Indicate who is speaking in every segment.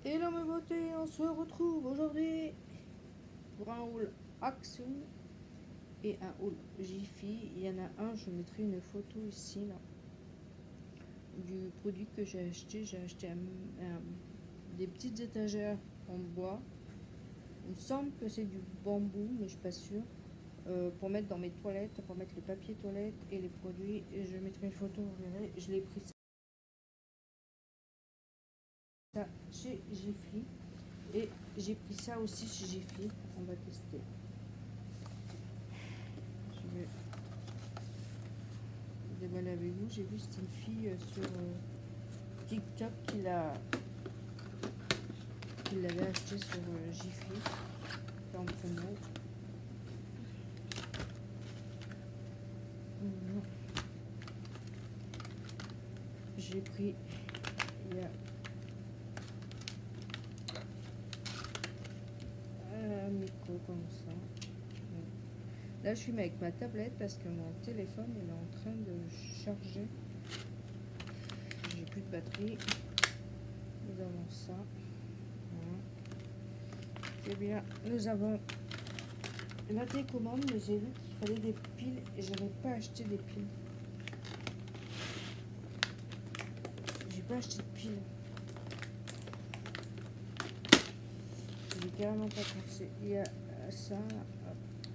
Speaker 1: Hello mes beautés, on se retrouve aujourd'hui pour un haul Action et un haul Jiffy. Il y en a un, je mettrai une photo ici là du produit que j'ai acheté. J'ai acheté des petites étagères en bois. Il me semble que c'est du bambou, mais je suis pas sûre. Pour mettre dans mes toilettes, pour mettre les papiers toilettes et les produits. Et je mettrai une photo, vous verrez. Je l'ai pris ça chez Jiffy. Et j'ai pris ça aussi chez Jiffy. On va tester. Je vais déballer avec vous. J'ai vu cette fille sur TikTok qui l'avait acheté sur Jiffy en promo. J'ai pris il y a un micro comme ça. Là je suis avec ma tablette parce que mon téléphone il est en train de charger. J'ai plus de batterie. Nous avons ça. Voilà. Eh bien, nous avons la télécommande, mais j'ai vu qu'il fallait des piles et je n'avais pas acheté des piles. J'ai pas acheté de piles. J'ai carrément pas pensé. Il y a ça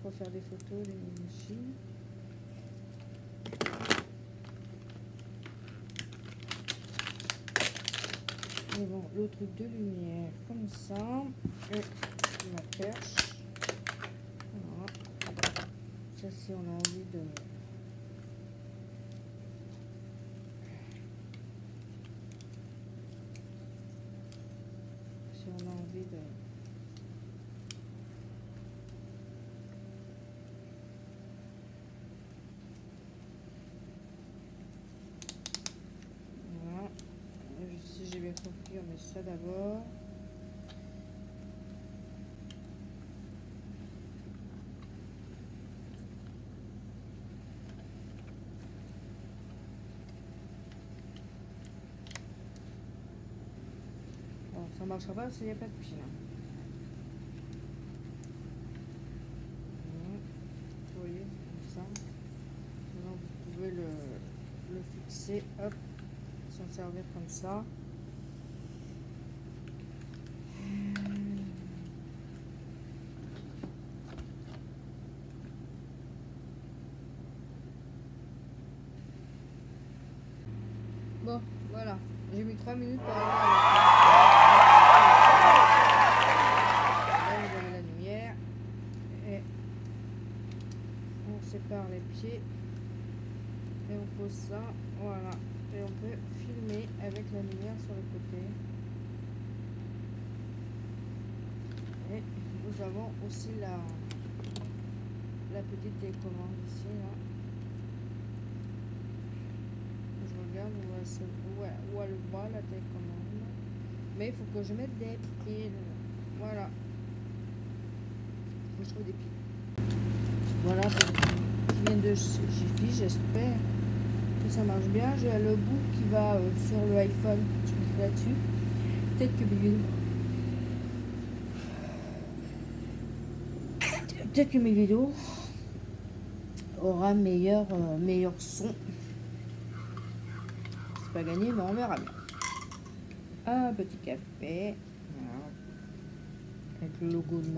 Speaker 1: pour faire des photos, les machines. Et bon, le truc de lumière comme ça. Et ma perche. Voilà. Ça, si on a envie de... Si on a envie de... Voilà. Si j'ai bien compris, on met ça d'abord. Bon, ça ne marchera pas s'il n'y a pas de pile. Vous voyez, comme ça. Maintenant, vous pouvez le fixer, hop, s'en servir comme ça. Bon, voilà, j'ai mis 3 minutes pour arriver à la fin. Là, vous avez la lumière. Et on sépare les pieds. Et on pose ça, voilà. Et on peut filmer avec la lumière sur le côté. Et nous avons aussi la petite télécommande ici, là. Je regarde où elle voit la télécommande. Mais il faut que je mette des piles. Voilà. Il faut que je trouve des piles. Voilà, qui vient de Jiffy, j'espère que ça marche bien. J'ai le bout qui va sur le iPhone. Je mettrai là-dessus. Peut-être que mes vidéos aura meilleur son. C'est pas gagné, mais on verra bien. Un petit café. Voilà. Avec le logo de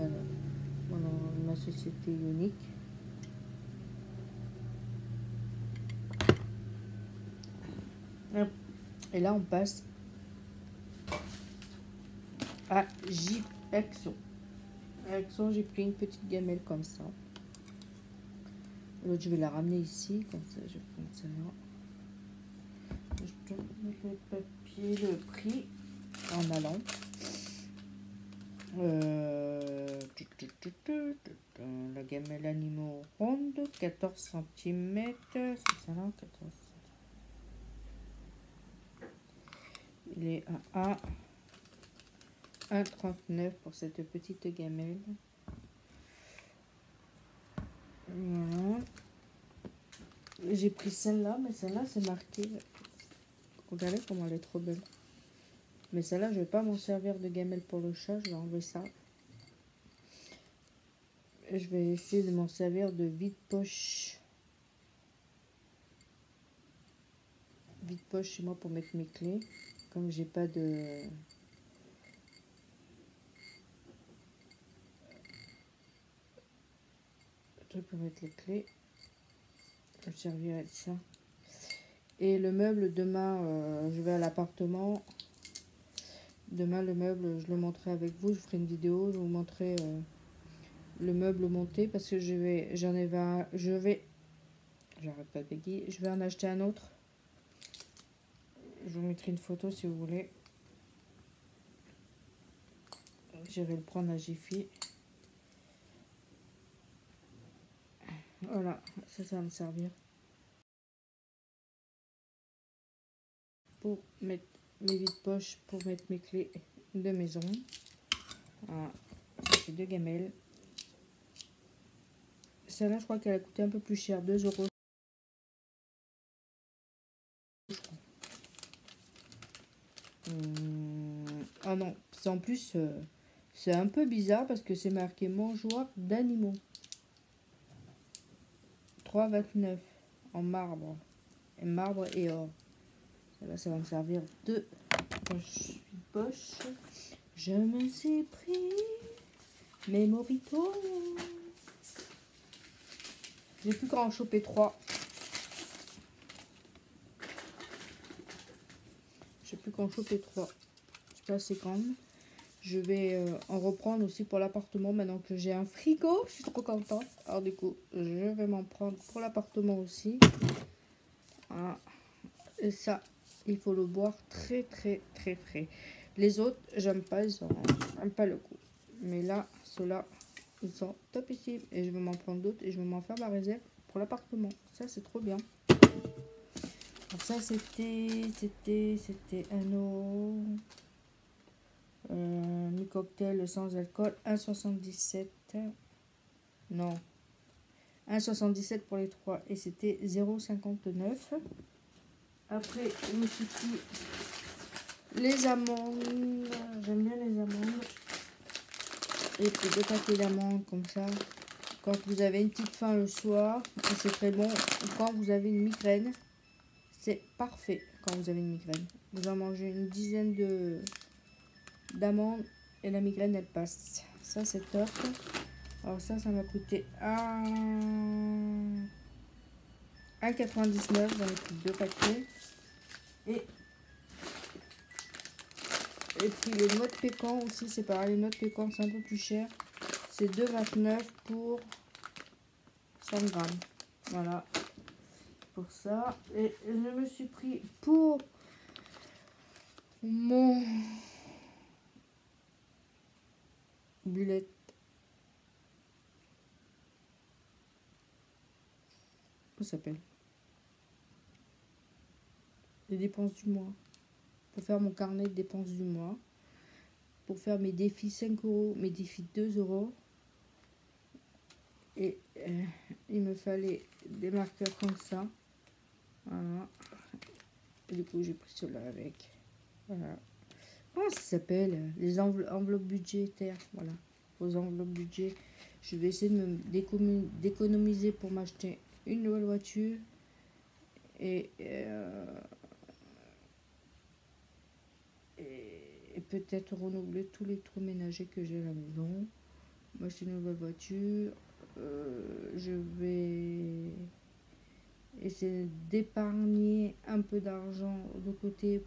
Speaker 1: ma société unique. Et là, on passe à Action. Action, j'ai pris une petite gamelle comme ça. L'autre, je vais la ramener ici, comme ça, je vais prendre celle-là. Je tourne le papier, le prix en allant. La gamelle animaux ronde, 14 cm. C'est ça là, 14 cm. Il est à 1,39 pour cette petite gamelle. Voilà. J'ai pris celle-là, mais celle-là c'est marqué. Regardez comment elle est trop belle. Mais celle-là, je vais pas m'en servir de gamelle pour le chat. Je vais enlever ça. Et je vais essayer de m'en servir de vide-poche. Vide-poche chez moi pour mettre mes clés. Comme j'ai pas de... truc pour mettre les clés. Je me servirai de ça. Et le meuble, demain, je vais à l'appartement. Demain, le meuble, je le montrerai avec vous. Je ferai une vidéo. Je vous montrerai le meuble monté. Parce que j'arrête pas de bégayer. Je vais en acheter un autre. Je vous mettrai une photo si vous voulez. J'irai le prendre à Jiffy. Voilà, ça va me servir. Pour mettre mes vides-poches, pour mettre mes clés de maison. Voilà, ça fait 2 gamelles. Celle-là, je crois qu'elle a coûté un peu plus cher, 2 euros. Ah non, en plus, c'est un peu bizarre parce que c'est marqué mangeoire d'animaux. 3,29 en marbre. Et marbre et or. Là, ça va me servir de poche. Je me suis pris mes mojitos. J'ai plus qu'à en choper 3. J'ai plus qu'à en choper 3. C'est pas assez grande. Je vais en reprendre aussi pour l'appartement maintenant que j'ai un frigo. Je suis trop contente. Alors du coup, je vais m'en prendre pour l'appartement aussi. Voilà. Et ça, il faut le boire très frais. Les autres, j'aime pas, ils n'aiment pas le goût. Mais là, ceux-là, ils sont top ici. Et je vais m'en prendre d'autres et je vais m'en faire ma réserve pour l'appartement. Ça, c'est trop bien. Alors ça, c'était un eau. Mi-cocktail sans alcool, 1,77. Non. 1,77 pour les 3. Et c'était 0,59. Après, je me suis pris les amandes. J'aime bien les amandes. Et puis 2 paquets d'amandes comme ça. Quand vous avez une petite faim le soir, c'est très bon. Quand vous avez une migraine, c'est parfait quand vous avez une migraine. Vous en mangez une dizaine d'amandes et la migraine elle passe. Ça c'est top. Alors ça m'a coûté 1,99 dans les petits 2 paquets. Et puis les noix de pécan aussi, c'est pareil. Les noix de pécan, c'est un peu plus cher. C'est 2,29 pour 100 grammes. Voilà. Pour ça. Et je me suis pris pour mon bullette. Comment ça s'appelle? Les dépenses du mois. Pour faire mon carnet de dépenses du mois. Pour faire mes défis 5 euros, mes défis 2 euros. Et il me fallait des marqueurs comme ça. Voilà. Et du coup, j'ai pris cela avec. Voilà. Comment ça s'appelle? Les enveloppes budgétaires. Voilà. Vos enveloppes budget. Je vais essayer de me d'économiser pour m'acheter une nouvelle voiture. Et peut-être renouveler tous les trous ménagers que j'ai à la maison. M'acheter une nouvelle voiture. Je vais essayer d'épargner un peu d'argent de côté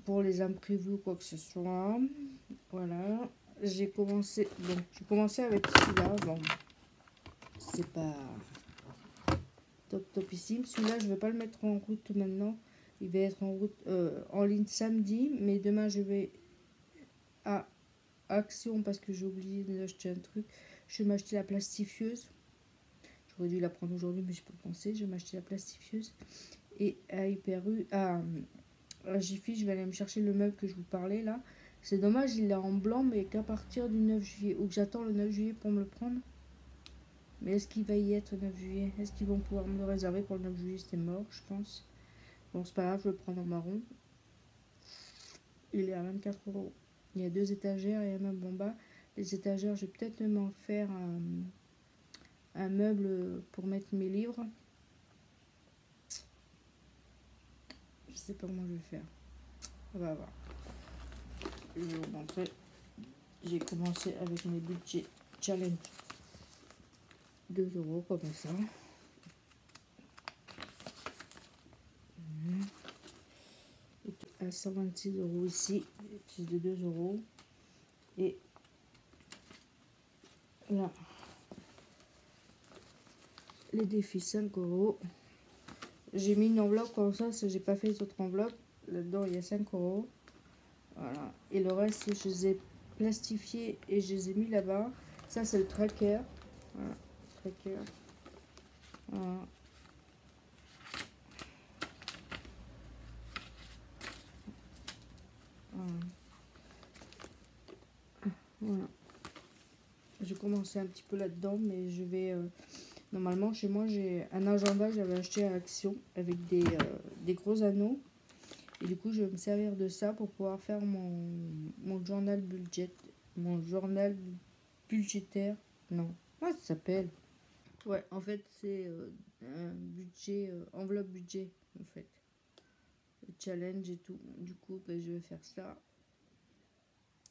Speaker 1: pour les imprévus ou quoi que ce soit. Voilà. J'ai commencé avec celui-là. Bon, c'est pas topissime. Celui-là, je vais pas le mettre en route maintenant. Il va être en route en ligne samedi, mais demain je vais à Action parce que j'ai oublié d'acheter un truc. Je vais m'acheter la plastifieuse. J'aurais dû la prendre aujourd'hui, mais j'ai pas pensé. Je vais m'acheter la plastifieuse. Et à Hyper U, à Jiffy, je vais aller me chercher le meuble que je vous parlais là. C'est dommage, il est en blanc, mais qu'à partir du 9 juillet, ou que j'attends le 9 juillet pour me le prendre. Mais est-ce qu'il va y être le 9 juillet? Est-ce qu'ils vont pouvoir me le réserver pour le 9 juillet? C'est mort, je pense. Bon, c'est pas grave, je vais le prendre en marron. il est à 24 €. Il y a 2 étagères et un meuble en bas. Les étagères, je vais peut-être m'en faire un meuble pour mettre mes livres. Je sais pas comment je vais faire. On va voir. Je vais vous montrer. J'ai commencé avec mes budgets challenge. 2 € comme ça. À 126 € ici, c'est de 2 €. Et là, les défis 5 €. J'ai mis une enveloppe comme ça, j'ai pas fait les autres enveloppes. Là-dedans, il y a 5 €. Voilà. Et le reste, je les ai plastifiés et je les ai mis là-bas. Ça, c'est le tracker. Voilà, tracker. Voilà. Voilà. J'ai commencé un petit peu là-dedans, mais je vais... normalement, chez moi, j'ai un agenda que j'avais acheté à Action avec des gros anneaux. Et du coup, je vais me servir de ça pour pouvoir faire mon journal budget. Mon journal budgétaire. Non. Comment ça s'appelle? Ouais, en fait, c'est un budget, enveloppe budget, en fait. Challenge et tout. Du coup, ben, je vais faire ça.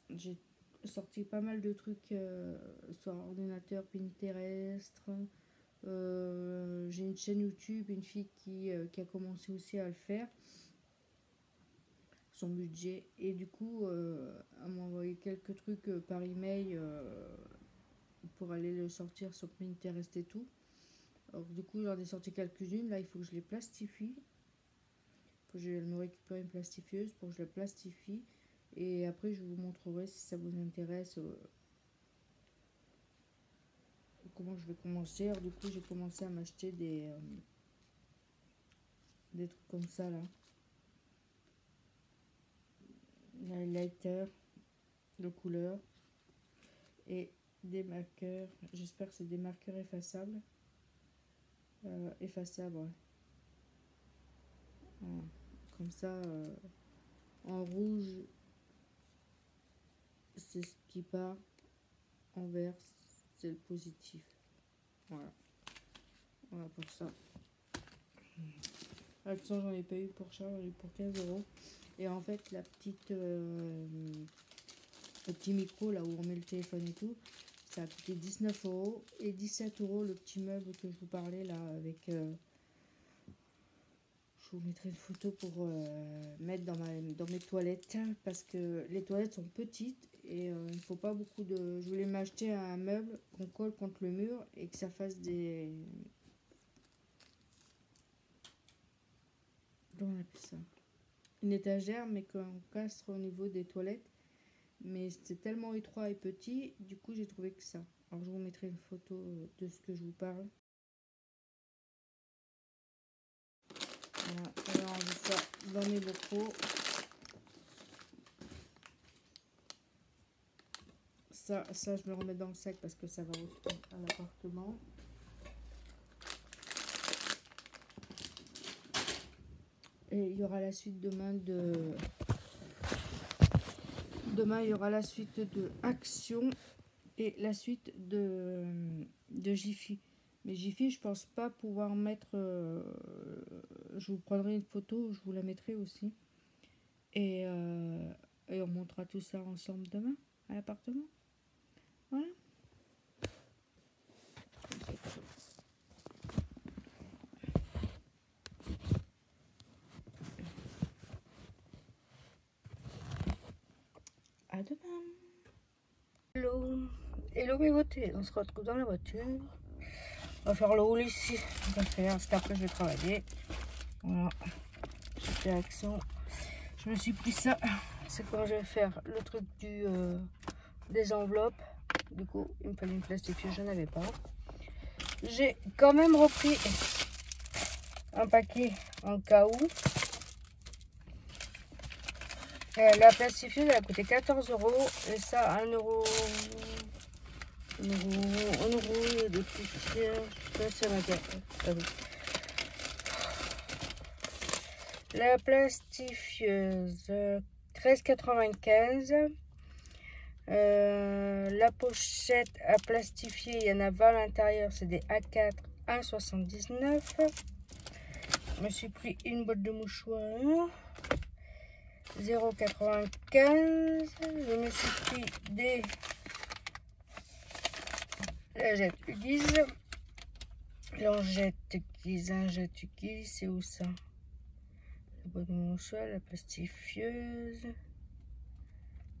Speaker 1: J'ai sorti pas mal de trucs sur ordinateur, Pinterest. J'ai une chaîne YouTube, une fille qui a commencé aussi à le faire. Son budget. Et du coup, elle m'a envoyé quelques trucs par email pour aller le sortir sur Pinterest et tout. Alors du coup, j'en ai sorti quelques-unes. Là, il faut que je les plastifie. Faut que je me récupère une plastifieuse pour que je la plastifie. Et après, je vous montrerai si ça vous intéresse comment je vais commencer. Alors du coup, j'ai commencé à m'acheter des trucs comme ça là. Des highlighters de couleur et des marqueurs. J'espère que c'est des marqueurs effaçables. Effaçables, ouais. Voilà. Comme ça, en rouge, c'est ce qui part. En vert, c'est le positif. Voilà. Voilà pour ça. L'accent, j'en ai pas eu pour cher, j'en ai eu pour 15 €. Et en fait, la petite, le petit micro là où on met le téléphone et tout, ça a coûté 19 € et 17 € le petit meuble que je vous parlais là avec. Je vous mettrai une photo pour mettre dans mes toilettes parce que les toilettes sont petites et il ne faut pas beaucoup de. Je voulais m'acheter un meuble qu'on colle contre le mur et que ça fasse des. Comment on appelle ça? Une étagère, mais qu'on casse au niveau des toilettes. Mais c'est tellement étroit et petit, du coup j'ai trouvé que ça. Alors je vous mettrai une photo de ce que je vous parle. Voilà, et on range ça dans mes bocaux. Ça, je me remets dans le sac parce que ça va à l'appartement. Et il y aura la suite demain de... Demain, il y aura la suite de Action et la suite de Jiffy. Mais Jiffy, je pense pas pouvoir mettre... je vous prendrai une photo, je vous la mettrai aussi. Et on montrera tout ça ensemble demain à l'appartement. Voilà. À demain. Hello. Hello mes beautés. On se retrouve dans la voiture. On va faire le haul ici. On va faire parce qu'après je vais travailler. Voilà. J'ai fait Action. Je me suis pris ça. C'est quand je vais faire le truc des enveloppes. Du coup, il me fallait une plastifieuse, je n'avais pas. J'ai quand même repris un paquet en cas où. La plastifieuse, elle a coûté 14 € et ça 1 €. 1 € de plus cher. Ça m'intéresse. La plastifieuse 13,95. La pochette à plastifier, il y en a 20 à l'intérieur, c'est des A4, 1,79. Je me suis pris une boîte de mouchoirs, 0,95. Je me suis pris des lingettes Huggies. Lingettes Huggies, c'est où ça? La boîte de mouchoirs, la plastifieuse.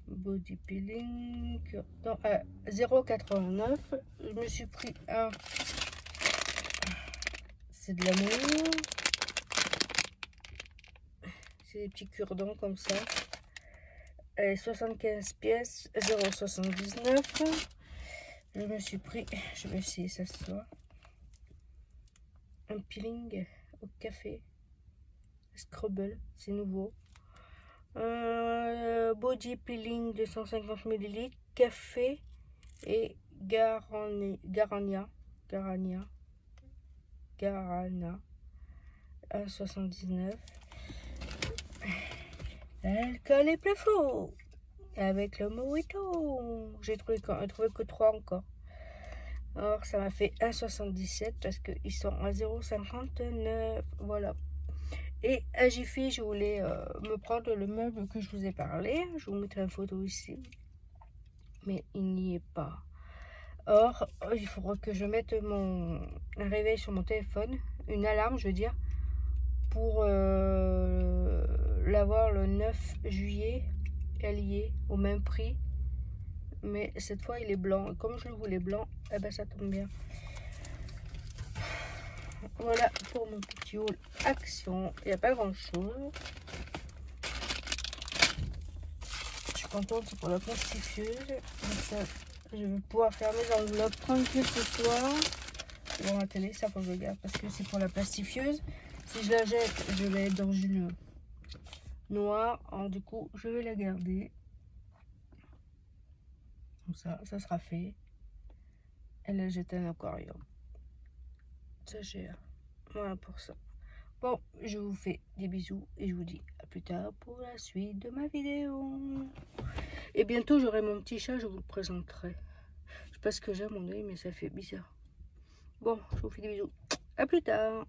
Speaker 1: Body peeling, non, 0,89. Je me suis pris un, c'est de l'amour, c'est des petits cure-dents comme ça. Allez, 75 pièces, 0,79. Je me suis pris, je vais essayer ça ce soir, un peeling au café Scrubble, c'est nouveau. Body peeling de 150 ml, café et Garana 1,79. L'alcool est plus faux avec le mojito. J'ai trouvé que 3 encore. Alors ça m'a fait 1,77 parce qu'ils sont à 0,59. Voilà. Et à Jiffy, je voulais me prendre le meuble que je vous ai parlé. Je vous mettrai une photo ici. Mais il n'y est pas. Or, il faudra que je mette un réveil sur mon téléphone. Une alarme, je veux dire. Pour l'avoir le 9 juillet. Elle y est au même prix. Mais cette fois, il est blanc. Et comme je le voulais blanc, eh ben, ça tombe bien. Voilà pour mon petit haul Action. Il n'y a pas grand chose. Je suis contente, c'est pour la plastifieuse. Comme ça, je vais pouvoir faire mes enveloppes tranquille ce soir. Devant la télé, ça faut que je garde parce que c'est pour la plastifieuse. Si je la jette, je vais être dans une noire. Alors du coup, je vais la garder. Comme ça sera fait. Elle a jeté un aquarium. Ça gère. Voilà pour ça. Bon, je vous fais des bisous et je vous dis à plus tard pour la suite de ma vidéo. Et bientôt j'aurai mon petit chat, je vous le présenterai. Je sais pas ce que j'ai à mon œil, mais ça fait bizarre. Bon, je vous fais des bisous. À plus tard.